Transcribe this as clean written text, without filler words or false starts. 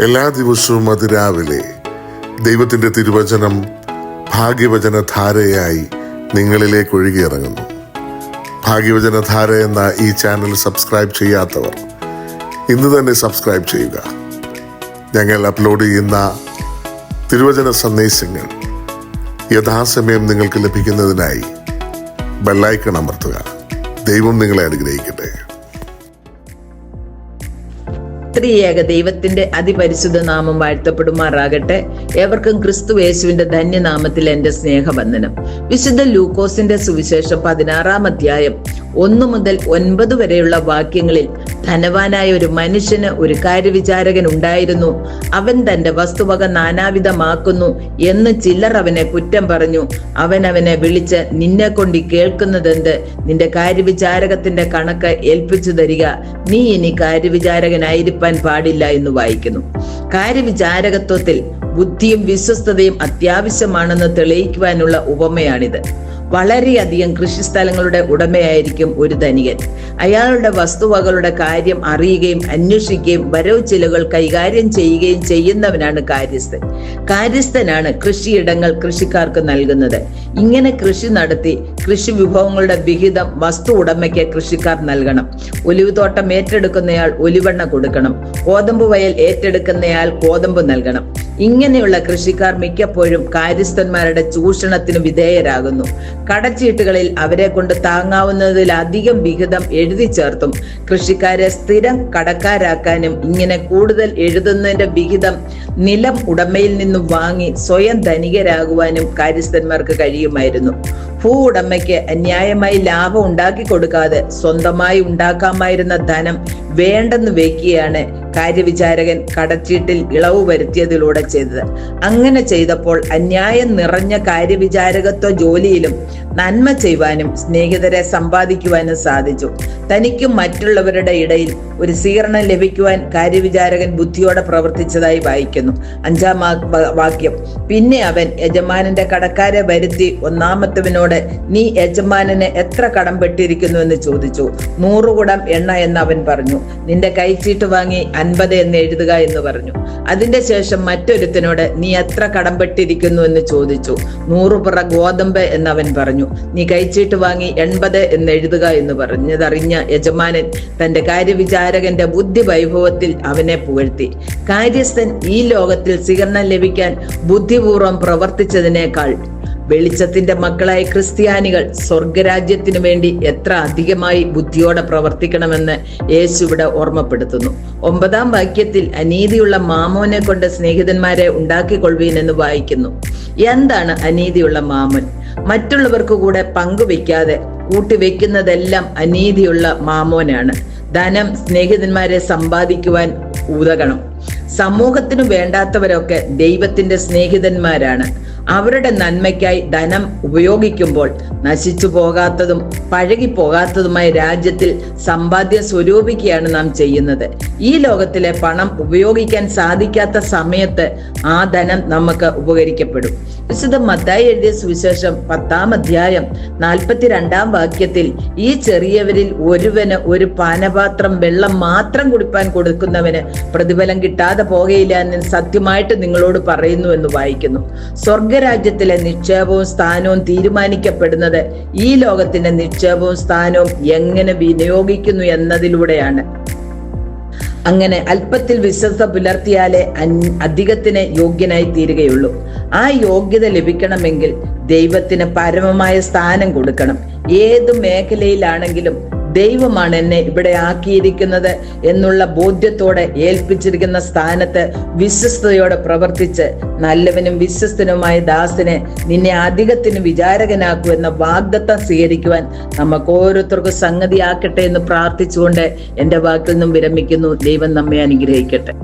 എല്ലാ ദിവസവും അതിരാവിലെ ദൈവത്തിൻ്റെ തിരുവചനം ഭാഗ്യവചനധാരയായി നിങ്ങളിലേക്ക് ഒഴുകിയിറങ്ങുന്നു. ഭാഗ്യവചനധാര എന്ന ഈ ചാനൽ സബ്സ്ക്രൈബ് ചെയ്യാത്തവർ ഇന്ന് തന്നെ സബ്സ്ക്രൈബ് ചെയ്യുക. ഞങ്ങൾ അപ്ലോഡ് ചെയ്യുന്ന തിരുവചന സന്ദേശങ്ങൾ യഥാസമയം നിങ്ങൾക്ക് ലഭിക്കുന്നതിനായി ബെല്ലൈക്കൺ അമർത്തുക. ദൈവം നിങ്ങളെ അനുഗ്രഹിക്കട്ടെ. ത്രിയേക ദൈവത്തിന്റെ അതിപരിശുദ്ധ നാമം വാഴ്ത്തപ്പെടുമാറാകട്ടെ. ഏവർക്കും ക്രിസ്തു യേശുവിന്റെ ധന്യനാമത്തിൽ എന്റെ സ്നേഹവന്ദനം. വിശുദ്ധ ലൂക്കോസിന്റെ സുവിശേഷം 16-ാം അധ്യായം 1 മുതൽ 9 വരെയുള്ള വാക്യങ്ങളിൽ ധനവാനായ ഒരു മനുഷ്യന് ഒരു കാര്യവിചാരകൻ ഉണ്ടായിരുന്നു. അവൻ തന്റെ വസ്തുവക നാനാവിധമാക്കുന്നു എന്ന് ചിലർ അവനെ കുറ്റം പറഞ്ഞു. അവനെ വിളിച്ച്, നിന്നെ കൊണ്ട് കേൾക്കുന്നതെന്ത്? നിന്റെ കാര്യവിചാരകത്തിന്റെ കണക്ക് ഏൽപ്പിച്ചു തരിക. നീ ഇനി കാര്യവിചാരകനായിരിക്കാൻ പാടില്ല എന്ന് വായിക്കുന്നു. കാര്യവിചാരകത്വത്തിൽ ബുദ്ധിയും വിശ്വസ്തതയും അത്യാവശ്യമാണെന്ന് തെളിയിക്കുവാനുള്ള ഉപമയാണിത്. വളരെയധികം കൃഷിസ്ഥലങ്ങളുടെ ഉടമയായിരിക്കും ഒരു ധനികൻ. അയാളുടെ വസ്തുവകളുടെ കാര്യം അറിയുകയും അന്വേഷിക്കുകയും വരവ് ചിലവുകൾ കൈകാര്യം ചെയ്യുകയും ചെയ്യുന്നവനാണ് കാര്യസ്ഥൻ. കാര്യസ്ഥനാണ് കൃഷിയിടങ്ങൾ കൃഷിക്കാർക്ക് നൽകുന്നത്. ഇങ്ങനെ കൃഷി നടത്തി കൃഷി വിഭവങ്ങളുടെ വിഹിതം വസ്തു ഉടമയ്ക്ക് കൃഷിക്കാർ നൽകണം. ഒലിവുതോട്ടം ഏറ്റെടുക്കുന്നയാൾ ഒലിവെണ്ണ കൊടുക്കണം. ഗോതമ്പ് വയൽ ഏറ്റെടുക്കുന്നയാൾ ഗോതമ്പ് നൽകണം. ഇങ്ങനെയുള്ള കൃഷിക്കാർ മിക്കപ്പോഴും കാര്യസ്ഥന്മാരുടെ ചൂഷണത്തിന് വിധേയരാകുന്നു. കടച്ചീട്ടുകളിൽ അവരെ കൊണ്ട് താങ്ങാവുന്നതിലധികം വിഹിതം എഴുതി ചേർത്തും കൃഷിക്കാരെ സ്ഥിരം കടക്കാരാക്കാനും ഇങ്ങനെ കൂടുതൽ എഴുതുന്നതിന്റെ വിഹിതം നിലം ഉടമയിൽ നിന്നും വാങ്ങി സ്വയം ധനികരാകുവാനും കാര്യസ്ഥന്മാർക്ക് കഴിയുമായിരുന്നു. ഭൂ ഉടമയ്ക്ക് അന്യായമായി ലാഭം ഉണ്ടാക്കി കൊടുക്കാതെ സ്വന്തമായി ഉണ്ടാക്കാമായിരുന്ന ധനം വേണ്ടെന്ന് വെക്കുകയാണ് കാര്യവിചാരകൻ കടച്ചീട്ടിൽ ഇളവ് വരുത്തിയതിലൂടെ ചെയ്തത്. അങ്ങനെ ചെയ്തപ്പോൾ അന്യായം നിറഞ്ഞ കാര്യവിചാരകത്വ ജോലിയിലും നന്മ ചെയ്യുവാനും സ്നേഹിതരെ സമ്പാദിക്കുവാനും സാധിച്ചു. തനിക്കും മറ്റുള്ളവരുടെ ഇടയിൽ ഒരു സ്വീകരണം ലഭിക്കുവാൻ കാര്യവിചാരകൻ ബുദ്ധിയോടെ പ്രവർത്തിച്ചതായി വായിക്കുന്നു. 5-ാം വാക്യം, പിന്നെ അവൻ യജമാനന്റെ കടക്കാരെ വരുത്തി ഒന്നാമത്തവനോട്, നീ യജമാനന് എത്ര കടം പെട്ടിരിക്കുന്നു എന്ന് ചോദിച്ചു. 100 കുടം എണ്ണ എന്ന് അവൻ പറഞ്ഞു. നിന്റെ കൈച്ചീട്ട് വാങ്ങി 50 എന്ന് എഴുതുക എന്ന് പറഞ്ഞു. അതിന്റെ ശേഷം മറ്റൊരുത്തനോട്, നീ എത്ര കടം പെട്ടിരിക്കുന്നു എന്ന് ചോദിച്ചു. 100 പുറ ഗോതമ്പ് എന്ന് അവൻ പറഞ്ഞു. നീ കൈച്ചീട്ട് വാങ്ങി 80 എന്ന് എഴുതുക എന്ന് പറഞ്ഞതറിഞ്ഞ യജമാനൻ തന്റെ കാര്യവിചാരകന്റെ ബുദ്ധി വൈഭവത്തിൽ അവനെ പുകഴ്ത്തി. കാര്യസ്ഥൻ ഈ ലോകത്തിൽ സ്വീകരണം ലഭിക്കാൻ ബുദ്ധിപൂർവം പ്രവർത്തിച്ചതിനേക്കാൾ വെളിച്ചത്തിന്റെ മക്കളായ ക്രിസ്ത്യാനികൾ സ്വർഗരാജ്യത്തിനു വേണ്ടി എത്ര അധികമായി ബുദ്ധിയോടെ പ്രവർത്തിക്കണമെന്ന് യേശു ഇവിടെ ഓർമ്മപ്പെടുത്തുന്നു. 9-ാം വാക്യത്തിൽ, അനീതിയുള്ള മാമോനെ കൊണ്ട് സ്നേഹിതന്മാരെ ഉണ്ടാക്കിക്കൊള്ളുവീൻ എന്ന് വായിക്കുന്നു. എന്താണ് അനീതിയുള്ള മാമോൻ? മറ്റുള്ളവർക്ക് കൂടെ പങ്കുവെക്കാതെ കൂട്ടിവെക്കുന്നതെല്ലാം അനീതിയുള്ള മാമോനാണ്. ധനം സ്നേഹിതന്മാരെ സമ്പാദിക്കുവാൻ ഉതകണം. സമൂഹത്തിന് വേണ്ടാത്തവരൊക്കെ ദൈവത്തിന്റെ സ്നേഹിതന്മാരാണ്. അവരുടെ നന്മയ്ക്കായി ധനം ഉപയോഗിക്കുമ്പോൾ നശിച്ചു പോകാത്തതും പഴകി പോകാത്തതുമായ രാജ്യത്തിൽ സമ്പാദ്യം സ്വരൂപിക്കുകയാണ് നാം ചെയ്യുന്നത്. ഈ ലോകത്തിലെ പണം ഉപയോഗിക്കാൻ സാധിക്കാത്ത സമയത്ത് ആ ധനം നമുക്ക് ഉപകരിക്കപ്പെടും. വിശുദ്ധ മത്തായി എഴുതിയ സുവിശേഷം 10-ാം അധ്യായം 42-ാം വാക്യത്തിൽ, ഈ ചെറിയവരിൽ ഒരുവന് ഒരു പാനപാത്രം വെള്ളം മാത്രം കുടിപ്പാൻ കൊടുക്കുന്നവന് പ്രതിഫലം കിട്ടാതെ പോകയില്ല എന്ന് സത്യമായിട്ട് നിങ്ങളോട് പറയുന്നു എന്ന് വായിക്കുന്നു. സ്വർഗരാജ്യത്തിലെ നിക്ഷേപവും സ്ഥാനവും തീരുമാനിക്കപ്പെടുന്നത് ഈ ലോകത്തിന്റെ നിക്ഷേപവും സ്ഥാനവും എങ്ങനെ വിനിയോഗിക്കുന്നു എന്നതിലൂടെയാണ്. അങ്ങനെ അല്പത്തിൽ വിശ്വസ്ത പുലർത്തിയാലേ അധികത്തിന് യോഗ്യനായി തീരുകയുള്ളൂ. ആ യോഗ്യത ലഭിക്കണമെങ്കിൽ ദൈവത്തിന് പരമമായ സ്ഥാനം കൊടുക്കണം. ഏതു മേഖലയിലാണെങ്കിലും ദൈവമാണ് എന്നെ ഇവിടെ ആക്കിയിരിക്കുന്നത് എന്നുള്ള ബോധ്യത്തോടെ ഏൽപ്പിച്ചിരിക്കുന്ന സ്ഥാനത്ത് വിശ്വസ്തയോടെ പ്രവർത്തിച്ച് നല്ലവനും വിശ്വസ്തനുമായ ദാസനെ നിന്നെ അധികത്തിന് വിചാരകനാക്കൂ എന്ന വാഗ്ദത്തം സ്വീകരിക്കുവാൻ നമുക്ക് ഓരോരുത്തർക്കും സംഗതിയാക്കട്ടെ എന്ന് പ്രാർത്ഥിച്ചുകൊണ്ട് എന്റെ വാക്കിൽ നിന്നും വിരമിക്കുന്നു. ദൈവം നമ്മെ അനുഗ്രഹിക്കട്ടെ.